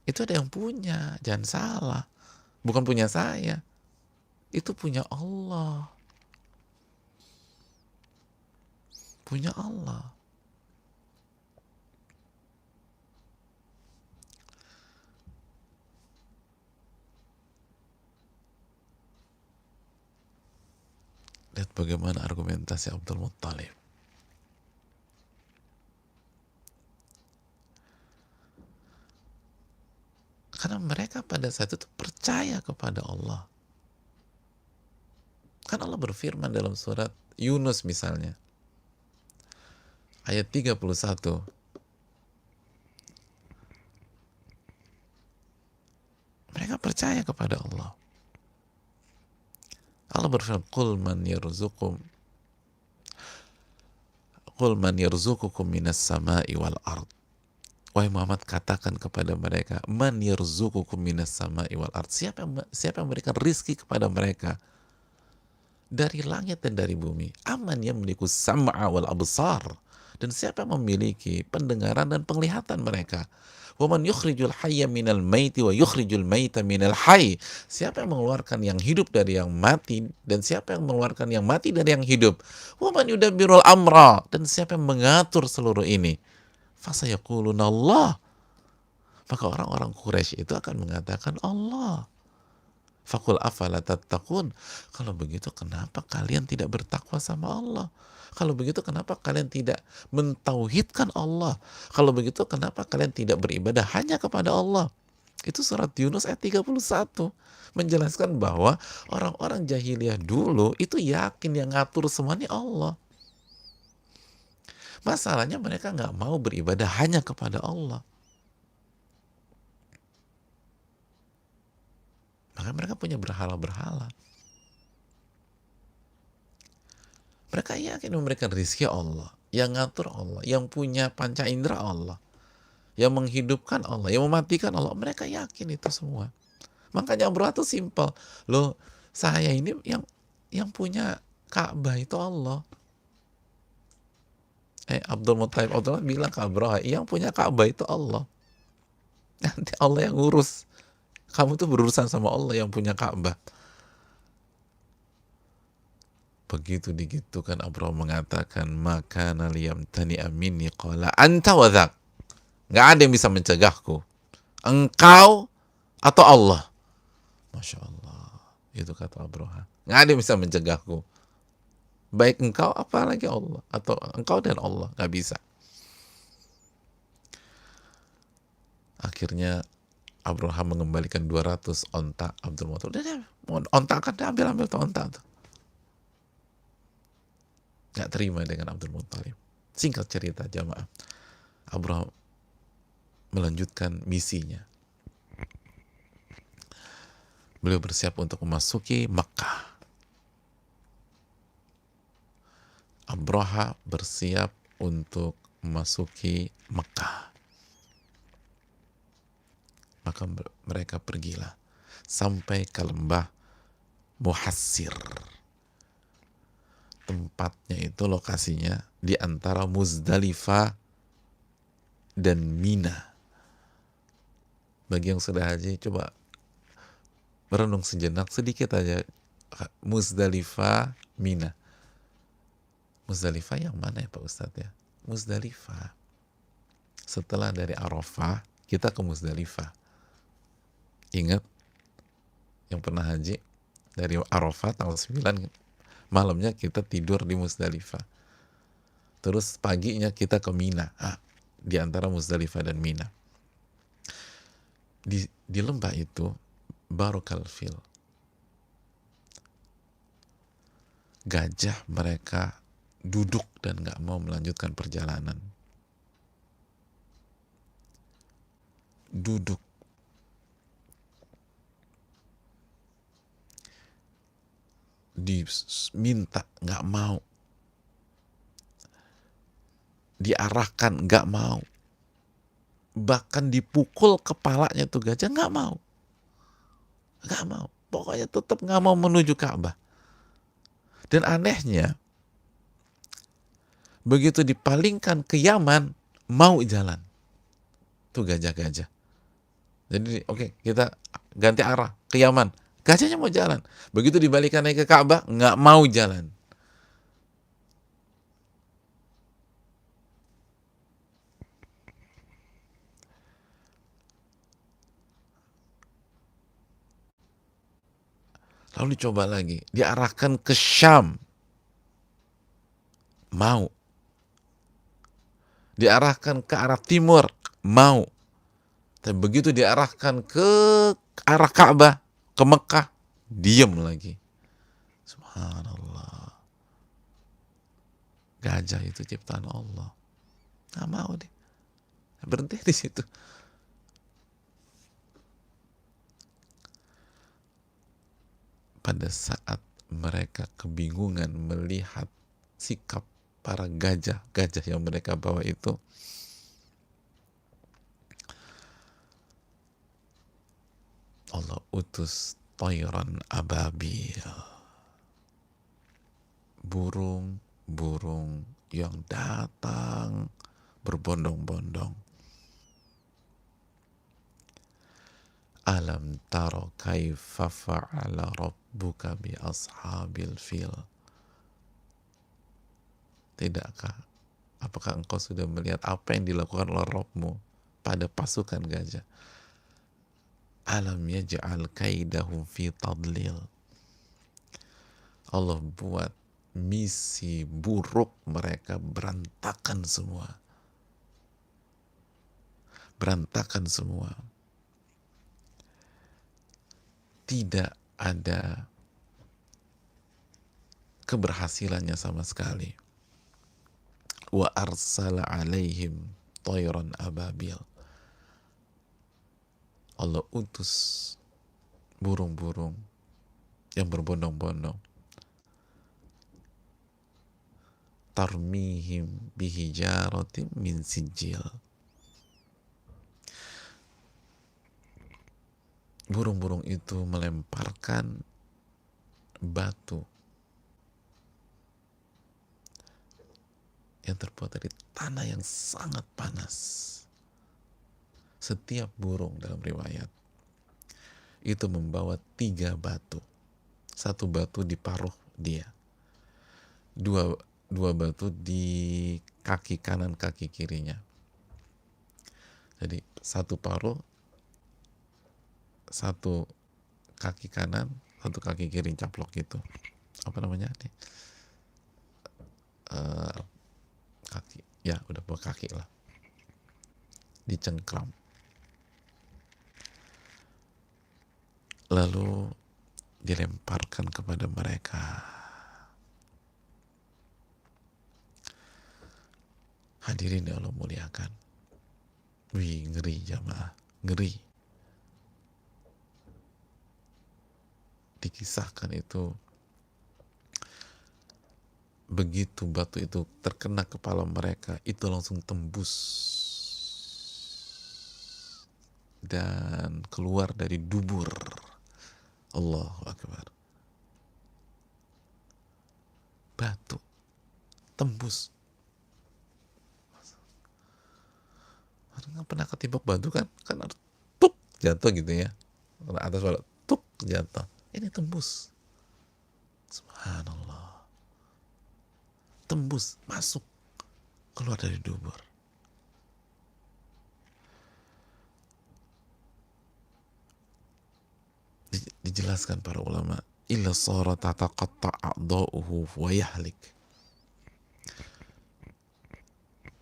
itu ada yang punya. Jangan salah. Bukan punya saya. Itu punya Allah. Punya Allah. Lihat bagaimana argumentasi Abdul Muttalib. Karena mereka pada saat itu percaya kepada Allah. Kan Allah berfirman dalam surat Yunus misalnya, ayat 31. Mereka percaya kepada Allah. Allah berfirman, "Qul man yarzuqukum minas sama'i wal ard." Wahai Muhammad, katakan kepada mereka, "Man yarzuqukum minas sama'i wal ard." Siapa yang memberikan rizki kepada mereka dari langit dan dari bumi? Aman yamliku sam'a wal absar. Dan siapa yang memiliki pendengaran dan penglihatan mereka? Waman yukhrijul hayya minal maiti wa yukhrijul maita minal hayy. Siapa yang mengeluarkan yang hidup dari yang mati, dan siapa yang mengeluarkan yang mati dari yang hidup? Waman yudabbirul amra. Dan siapa yang mengatur seluruh ini? Fasayaquluna Allah. Maka orang-orang Quraisy itu akan mengatakan Allah. Fakul afala tattaqun. Kalau begitu kenapa kalian tidak bertakwa sama Allah? Kalau begitu kenapa kalian tidak mentauhidkan Allah? Kalau begitu kenapa kalian tidak beribadah hanya kepada Allah? Itu surat Yunus ayat 31 menjelaskan bahwa orang-orang jahiliyah dulu itu yakin yang ngatur semua ini Allah. Masalahnya mereka nggak mau beribadah hanya kepada Allah. Maka mereka punya berhala-berhala. Mereka yakin memberikan rizki Allah, yang ngatur Allah, yang punya panca indera Allah, yang menghidupkan Allah, yang mematikan Allah. Mereka yakin itu semua. Makanya Abraha itu simpel. Loh, saya ini yang punya Ka'bah itu Allah. Abdul Muttalib bilang ke Abraha, yang punya Ka'bah itu Allah. Nanti Allah yang ngurus. Kamu tuh berurusan sama Allah yang punya Ka'bah. Begitu digitukan Abraham mengatakan, maka naliyam tani amini qala anta wadhak. Nggak ada yang bisa mencegahku, engkau atau Allah. Masya Allah, itu kata Abraham. Nggak ada yang bisa mencegahku, baik engkau apalagi Allah, atau engkau dan Allah, nggak bisa. Akhirnya Abraham mengembalikan 200 onta Abdul Muttalib. Udah, onta kan ambil tuh onta tuh. Nggak terima dengan Abdul Muttalib. Singkat cerita jamaah, Abraham melanjutkan misinya. Beliau bersiap untuk memasuki Makkah. Abraha bersiap untuk memasuki Makkah. Maka mereka pergilah sampai ke lembah Muhassir. Tempatnya itu lokasinya di antara Muzdalifah dan Mina. Bagi yang sudah haji, coba merenung sejenak sedikit aja. Muzdalifah, Mina. Muzdalifah yang mana ya Pak Ustadz ya? Muzdalifah. Setelah dari Arafah, kita ke Muzdalifah. Ingat, yang pernah haji, dari Arafah tanggal 9, malamnya kita tidur di Muzdalifah. Terus paginya kita ke Mina. Di antara Muzdalifah dan Mina. Di lembah itu, Barokal Fil. Gajah mereka duduk dan gak mau melanjutkan perjalanan. Duduk. Diminta gak mau. Diarahkan gak mau. Bahkan dipukul kepalanya tuh gajah gak mau. Gak mau. Pokoknya tetap gak mau menuju Ka'bah. Dan anehnya, begitu dipalingkan ke Yaman, mau jalan. Tuh gajah-gajah. Jadi oke, kita ganti arah ke Yaman. Gajahnya mau jalan. Begitu dibalikan naik ke Ka'bah, nggak mau jalan. Lalu dicoba lagi, diarahkan ke Syam. Mau. Diarahkan ke arah timur. Mau. Tapi begitu diarahkan ke arah Ka'bah, ke Mekah, diam lagi. Subhanallah. Gajah itu ciptaan Allah. Nggak mau deh. Berhenti di situ. Pada saat mereka kebingungan melihat sikap para gajah yang mereka bawa itu, Allah utus tayran ababil, burung-burung yang datang berbondong-bondong. Alam taro kaifa fa'ala rabbuka bi ashabil fil. Tidakkah, apakah engkau sudah melihat apa yang dilakukan oleh Rabbmu pada pasukan gajah? Alam yaj'al kaidahum fi tadlil. Allah buat misi buruk mereka berantakan semua. Berantakan semua. Tidak ada keberhasilannya sama sekali. Wa arsala alaihim tayran ababil. Allah utus burung-burung yang berbondong-bondong. Tarmihim bihijaratin min sijil. Burung-burung itu melemparkan batu yang terbuat dari tanah yang sangat panas. Setiap burung dalam riwayat itu membawa 3 batu. 1 batu di paruh dia, dua batu di kaki kanan, kaki kirinya. Jadi 1 paruh, 1 kaki kanan, 1 kaki kiri, caplok gitu. Apa namanya nih? Kaki. Ya, udah bawa kaki lah. Dicengkram. Lalu dilemparkan kepada mereka. Hadirin yang Allah muliakan. Wih, ngeri jamaah. Ngeri. Dikisahkan itu, begitu batu itu terkena kepala mereka, itu langsung tembus dan keluar dari dubur. Allahu Akbar. tembus. Nggak pernah ketimbuk batu kan harus tuk jatuh gitu ya, atas bawah tuk jatuh, ini tembus. Subhanallah, tembus masuk keluar dari dubur. Dijelaskan para ulama, illa sara tataqatta a'dha'uhu wa yahlik,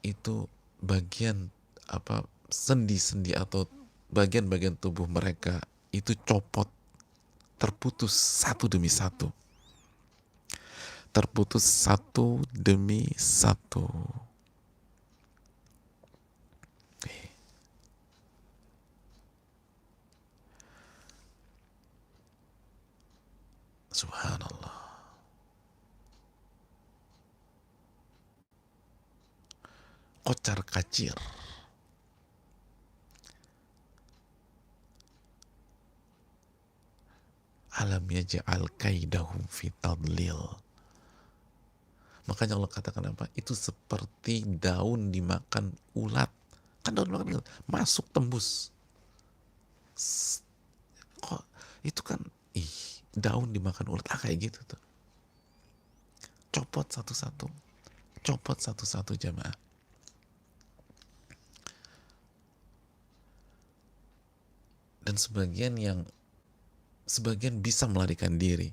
itu bagian apa, sendi-sendi atau bagian-bagian tubuh mereka itu copot, terputus satu demi satu, terputus satu demi satu. Subhanallah. Kocar kacir. Alam yaj'al kaidahum fi tadlil. Makanya Allah katakan apa? Itu seperti daun dimakan ulat. Kan daun dimakan ulat, masuk tembus. Kok itu kan daun dimakan ulat kayak gitu tuh. Copot satu-satu. Copot satu-satu jamaah. Dan sebagian bisa melarikan diri.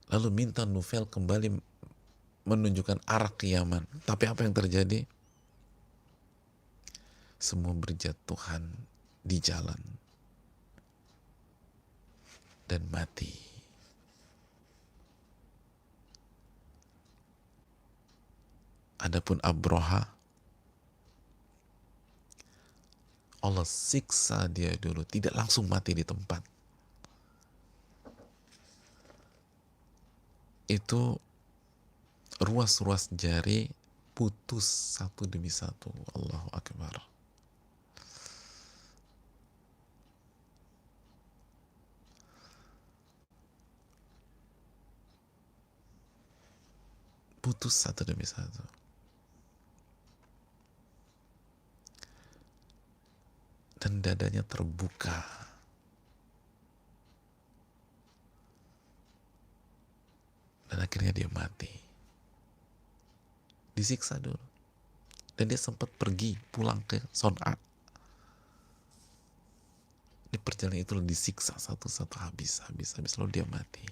Lalu minta Nufel kembali menunjukkan arah ke Yaman. Tapi apa yang terjadi? Semua berjatuhan di jalan dan mati. Adapun Abroha, Allah siksa dia dulu, tidak langsung mati di tempat. Itu ruas-ruas jari putus satu demi satu. Allahu Akbar. Putus satu demi satu. Dan dadanya terbuka. Dan akhirnya dia mati. Disiksa dulu. Dan dia sempat pergi pulang ke Son'a. Di perjalanan itu disiksa satu-satu, habis lalu dia mati.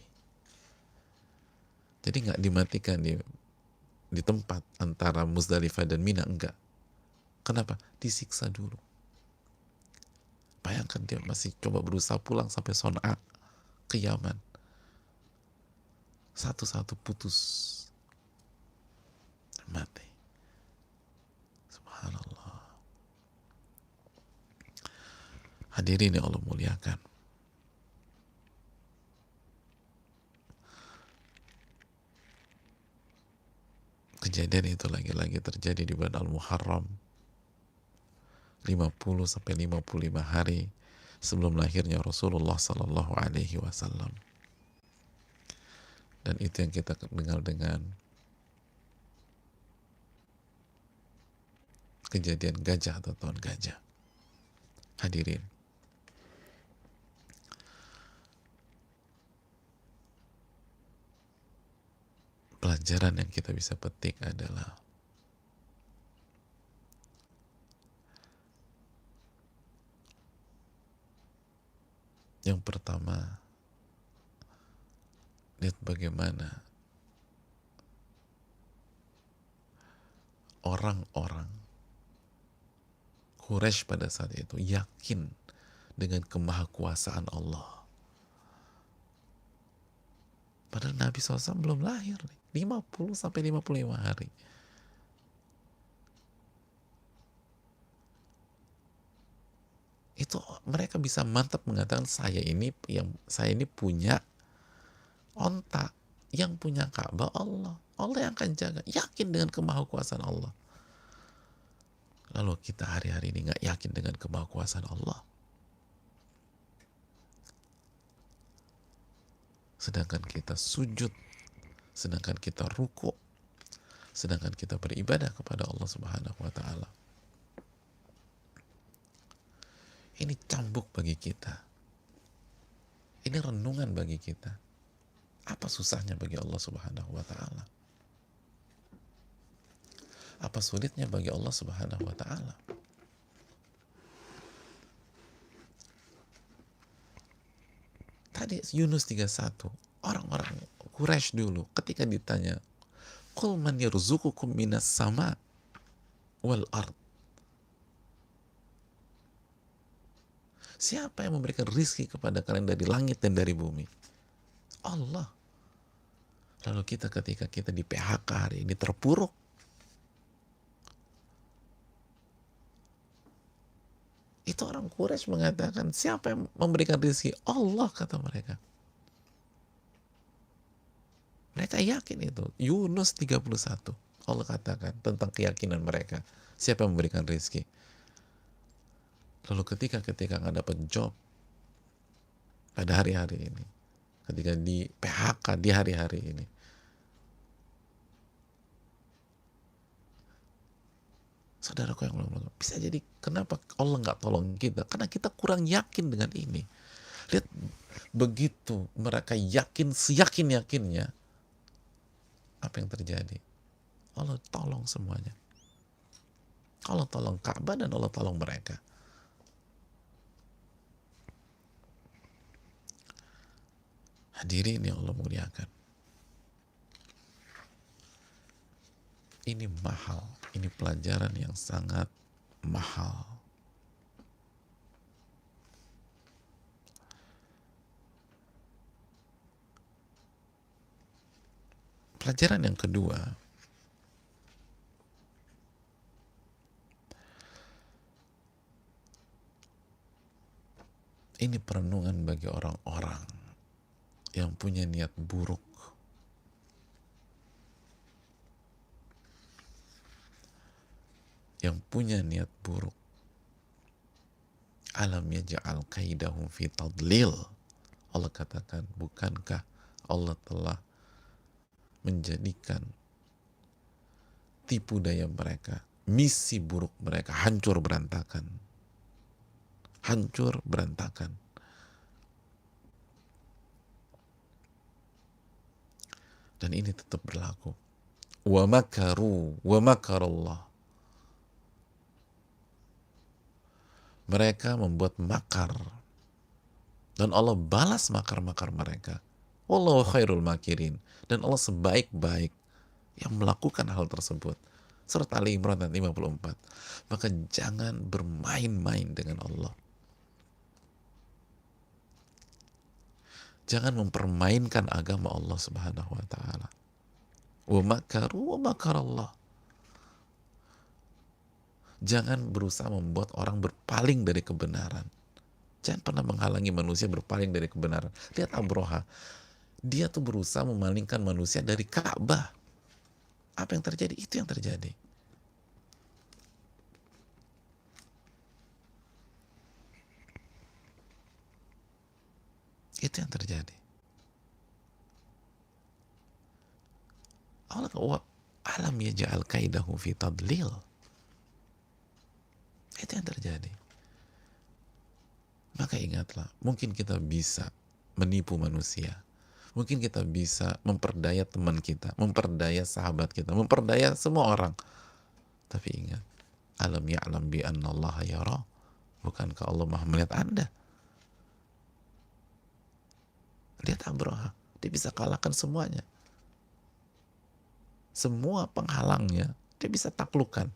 Jadi nggak dimatikan di tempat antara Muzdalifah dan Mina, enggak. Kenapa? Disiksa dulu. Bayangkan dia masih coba berusaha pulang sampai Son'a ke Yaman. Satu-satu putus. Mati. Subhanallah. Hadirin yang Allah muliakan. Kejadian itu lagi-lagi terjadi di bulan Al-Muharram, 50 sampai 55 hari sebelum lahirnya Rasulullah Sallallahu Alaihi Wasallam. Dan itu yang kita kenal dengan kejadian gajah atau tahun gajah. Hadirin, pelajaran yang kita bisa petik adalah yang pertama, lihat bagaimana orang-orang Quraisy pada saat itu yakin dengan kemahakuasaan Allah. Padahal Nabi SAW belum lahir nih, 50 sampai 55 hari. Itu mereka bisa mantap mengatakan saya ini punya onta, yang punya Ka'bah Allah yang akan jaga, yakin dengan kemahakuasaan Allah. Lalu kita hari-hari ini nggak yakin dengan kemahakuasaan Allah, sedangkan kita sujud sedangkan kita ruku, sedangkan kita beribadah kepada Allah Subhanahu wa taala. Ini cambuk bagi kita. Ini renungan bagi kita. Apa susahnya bagi Allah Subhanahu wa taala? Apa sulitnya bagi Allah Subhanahu wa taala? Tadi Yunus 31, orang-orang Quraisy dulu ketika ditanya, "Qul man yarzuqukum minas sama wal ard?" Siapa yang memberikan rizki kepada kalian dari langit dan dari bumi? Allah. Lalu kita ketika kita di PHK hari ini terpuruk, itu orang Quraisy mengatakan, siapa yang memberikan rizki? Allah, kata mereka. Mereka yakin itu. Yunus 31. Allah katakan tentang keyakinan mereka. Siapa yang memberikan rizki? Lalu ketika nggak dapat job pada hari-hari ini, ketika di PHK di hari-hari ini, saudaraku yang belum, bisa jadi kenapa Allah nggak tolong kita? Karena kita kurang yakin dengan ini. Lihat, begitu mereka yakin seyakin-yakinnya, apa yang terjadi? Allah tolong semuanya. Allah tolong Ka'bah dan Allah tolong mereka. Hadirin yang Allah muliakan, ini mahal, ini pelajaran yang sangat mahal. Pelajaran yang kedua, ini perenungan bagi orang-orang yang punya niat buruk, yang punya niat buruk. Alam yaj'al kaidahum fi tadlil. Allah katakan, bukankah Allah telah menjadikan tipu daya mereka, misi buruk mereka hancur berantakan. Hancur berantakan. Dan ini tetap berlaku. Wa makaru wa makarallah. Mereka membuat makar dan Allah balas makar-makar mereka. Wallahu khairul makirin. Dan Allah sebaik-baik yang melakukan hal tersebut. Surat Ali Imran ayat 54. Maka jangan bermain-main dengan Allah. Jangan mempermainkan agama Allah Subhanahu wa taala. Wa makaru wa makarallah. Jangan berusaha membuat orang berpaling dari kebenaran. Jangan pernah menghalangi manusia berpaling dari kebenaran. Lihat Abroha. Dia tuh berusaha memalingkan manusia dari Ka'bah. Apa yang terjadi? Itu yang terjadi. Itu yang terjadi. Allah alam yaj'al kaidahu fi tadlil. Itu yang terjadi. Maka ingatlah, mungkin kita bisa menipu manusia. Mungkin kita bisa memperdaya teman kita, memperdaya sahabat kita, memperdaya semua orang. Tapi ingat, alam ya'lam bi annallaha yara. Bukankah Allah Maha melihat Anda? Lihat Abraha, dia bisa kalahkan semuanya. Semua penghalangnya, dia bisa taklukkan.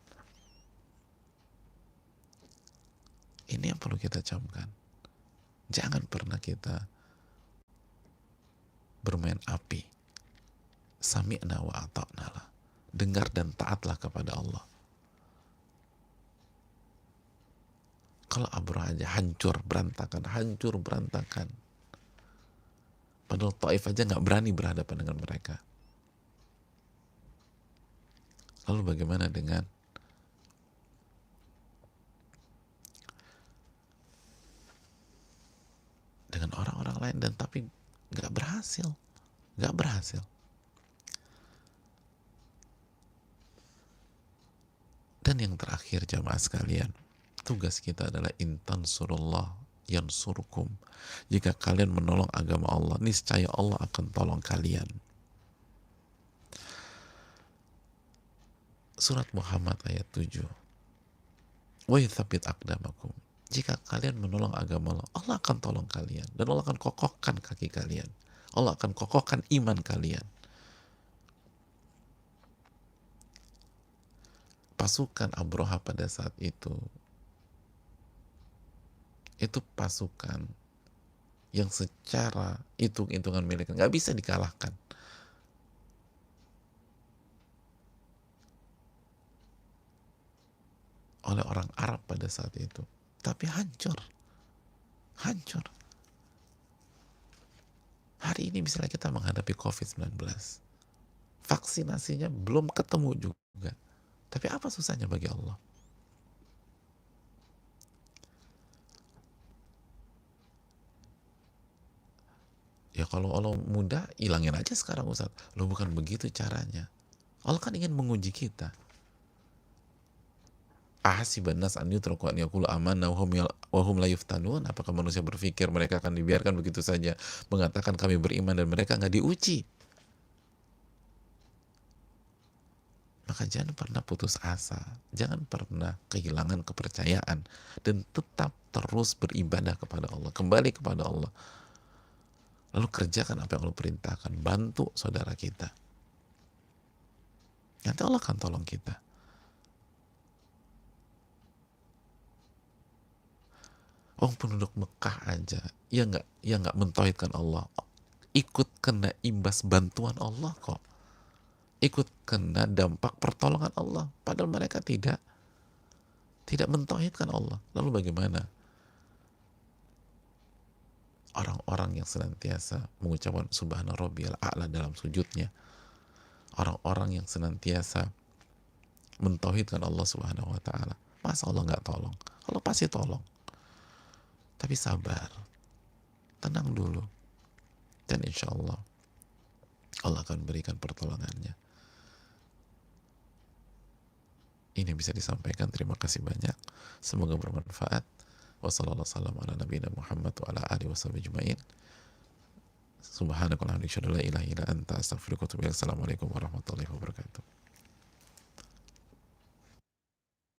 Ini yang perlu kita camkan. Jangan pernah kita bermain api. Sami'na wa ata'na lah. Dengar dan taatlah kepada Allah. Kalau Abraha aja hancur berantakan. Padahal Taif aja nggak berani berhadapan dengan mereka. Lalu bagaimana dengan orang-orang lain, dan tapi nggak berhasil. Dan yang terakhir jamaah sekalian, tugas kita adalah intan surullah yansurkum. Jika kalian menolong agama Allah, niscaya Allah akan tolong kalian. Surat Muhammad ayat 7. Wa yuthabbit aqdamakum. Jika kalian menolong agama Allah, Allah akan tolong kalian dan Allah akan kokohkan kaki kalian. Allah akan kokohkan iman kalian. Pasukan Abroha pada saat itu pasukan yang secara hitung-hitungan militer nggak bisa dikalahkan oleh orang Arab pada saat itu, tapi hancur. Hari ini misalnya kita menghadapi COVID-19, vaksinasinya belum ketemu juga, tapi apa susahnya bagi Allah? Ya kalau Allah mudah, hilangin aja sekarang Ustaz. Loh bukan begitu caranya. Allah kan ingin menguji kita. Ahasiban nas an yutraku an yaqulu amanna wa hum la yuftanun. Apakah manusia berpikir mereka akan dibiarkan begitu saja mengatakan kami beriman dan mereka nggak diuji? Maka jangan pernah putus asa, jangan pernah kehilangan kepercayaan, dan tetap terus beribadah kepada Allah, kembali kepada Allah. Lalu kerjakan apa yang Allah perintahkan, bantu saudara kita. Nanti Allah akan tolong kita. Penduduk Mekah aja yang nggak mentauhidkan Allah, ikut kena imbas bantuan Allah kok, ikut kena dampak pertolongan Allah, padahal mereka tidak mentauhidkan Allah. Lalu bagaimana orang-orang yang senantiasa mengucapkan subhana rabbiyal a'la dalam sujudnya, orang-orang yang senantiasa mentauhidkan Allah subhanahu wa ta'ala? Masa Allah nggak tolong? Allah pasti tolong, tapi sabar, tenang dulu, dan insya Allah Allah akan berikan pertolongannya. Ini bisa disampaikan. Terima kasih banyak, semoga bermanfaat. Wassalamualaikum warahmatullahi wabarakatuh. Subhanakallahumma wa bihamdika, asyhadu an la ilaha illa anta, astaghfiruka wa atubu ilaik. Assalamualaikum warahmatullahi wabarakatuh.